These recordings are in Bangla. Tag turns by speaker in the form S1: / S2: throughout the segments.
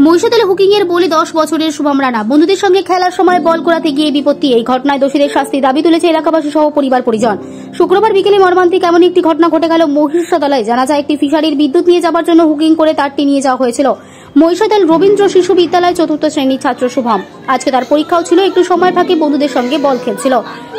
S1: মহিষাদলে হুকিং এর বলে 10 বছরের শুভম রানা বন্ধুদের সঙ্গে খেলার সময় বল কুড়াতে গিয়ে বিপত্তি। এই ঘটনায় দোষীদের শাস্তি দাবি তুলেছে এলাকাবাসী সহ পরিবার পরিজন। শুক্রবার বিকেলে মর্মান্তিক এমন একটি ঘটনা ঘটে গেল মহিষাদলে। জানা যায় একটি ফিশারির বিদ্যুৎ নিয়ে যাবার জন্য হুকিং করে তারটি নিয়ে যাওয়া হয়েছিল। মহিষাদল রবীন্দ্র শিশু বিদ্যালয় 4th শ্রেণীর ছাত্র শুভম। আজকে তার পরীক্ষাও ছিল। একটু সময় ফাঁকে বন্ধুদের সঙ্গে বল খেলছিল।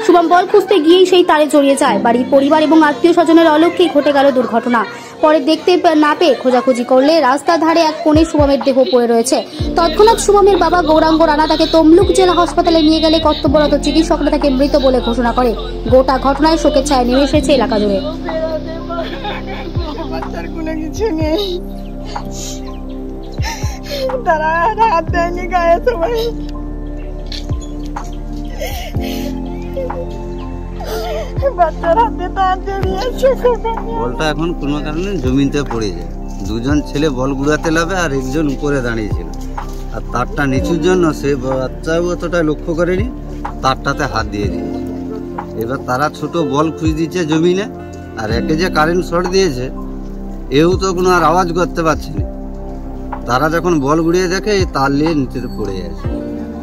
S1: শুভম বল খুঁজতে গিয়েই সেই তারে জড়িয়ে যায়। বাড়ির পরিবার এবং আত্মীয় স্বজনের অলক্ষ্যেই ঘটে গেল দুর্ঘটনা। পরে দেখতে না পেয়ে খোঁজাখুঁজি করলে রাস্তার ধারে এক কোণে শুভমের দেহ পড়ে রয়েছে। তৎক্ষণাৎ শুভমের বাবা গৌরাঙ্গ রানা তাকে তমলুক জেলা হাসপাতালে নিয়ে গেলে কর্তব্যরত চিকিৎসকরা তাকে মৃত বলে ঘোষণা করে। গোটা ঘটনায় শোকের ছায়া নেমে এসেছে এলাকা জুড়ে।
S2: বলটা এখন কোনো কারণে জমিতে পড়ে যায়। দুজন ছেলে বল গুড়াতে লাভে আর একজন উপরে দাঁড়িয়েছিল। আর তারটা নিচুর জন্য সে বাচ্চাও অতটা লক্ষ্য করেনি, তারটাতে হাত দিয়ে দিয়েছে। এবার তারা ছোট বল খুঁজে দিচ্ছে জমিনে, আর একে যে কারেন্ট শর্ট দিয়েছে এও তো কোনো আর আওয়াজ করতে পারছে না। তারা যখন বল গুড়িয়ে দেখে এই তার নিয়ে নিচে পড়ে গেছে।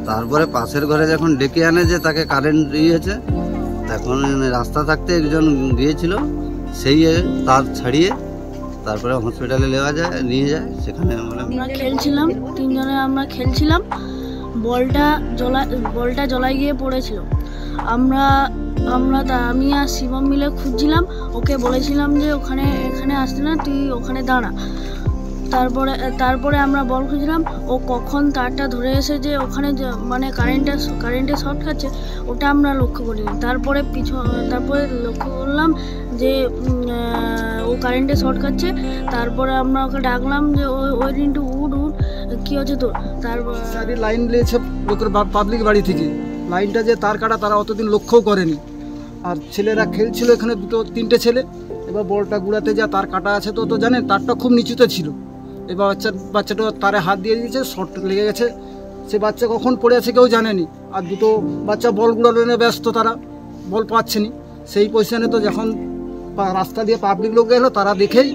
S2: তারপরে পাশের ঘরে যখন ডেকে আনে যে তাকে কারেন্ট দিয়েছে, তখন রাস্তা থাকতে একজন গিয়েছিল, সেই তার ছাড়িয়ে তারপরে হসপিটালে নিয়ে যায়। সেখানে আমরা
S3: খেলছিলাম, তিনজনে আমরা খেলছিলাম। বলটা জলায় গিয়ে পড়েছিল। আমি আর শিবম মিলে খুঁজছিলাম। ওকে বলেছিলাম যে এখানে আসতে না, তুই ওখানে দাঁড়া। তারপরে আমরা বল খুঁজলাম। ও কখন তারটা ধরে এসে যে ওখানে মানে কারেন্টে শর্ট খাচ্ছে ওটা আমরা লক্ষ্য করিনি। তারপরে লক্ষ্য করলাম যে ও কারেন্টে শর্ট খাচ্ছে। তারপরে আমরা ওকে ডাকলাম যে ওই দিনটু উঠ কি হচ্ছে তোর। তারপর
S4: লাইন নিয়েছে লোকের পাবলিক বাড়ি থেকে। লাইনটা যে তার কাটা তারা অতদিন লক্ষ্যও করেনি। আর ছেলেরা খেলছিল, এখানে 2-3টে ছেলে। এবার বলটা গুড়াতে যা তার কাটা আছে তো জানেন, তারটা খুব নিচুতে ছিল। এবার বাচ্চাটা তারে হাত দিয়ে দিয়েছে, শর্ট লেগে গেছে। সে বাচ্চা কখন পড়ে আছে কেউ জানেনি। আর দুটো বাচ্চা বল গুড়ানো নিয়ে ব্যস্ত, তারা বল পাচ্ছেনি। সেই পজিশনে তো যখন রাস্তা দিয়ে পাবলিক লোক গেলো, তারা দেখেই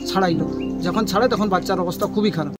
S4: ছাড়াইলো। যখন ছাড়ায় তখন বাচ্চার অবস্থা খুবই খারাপ।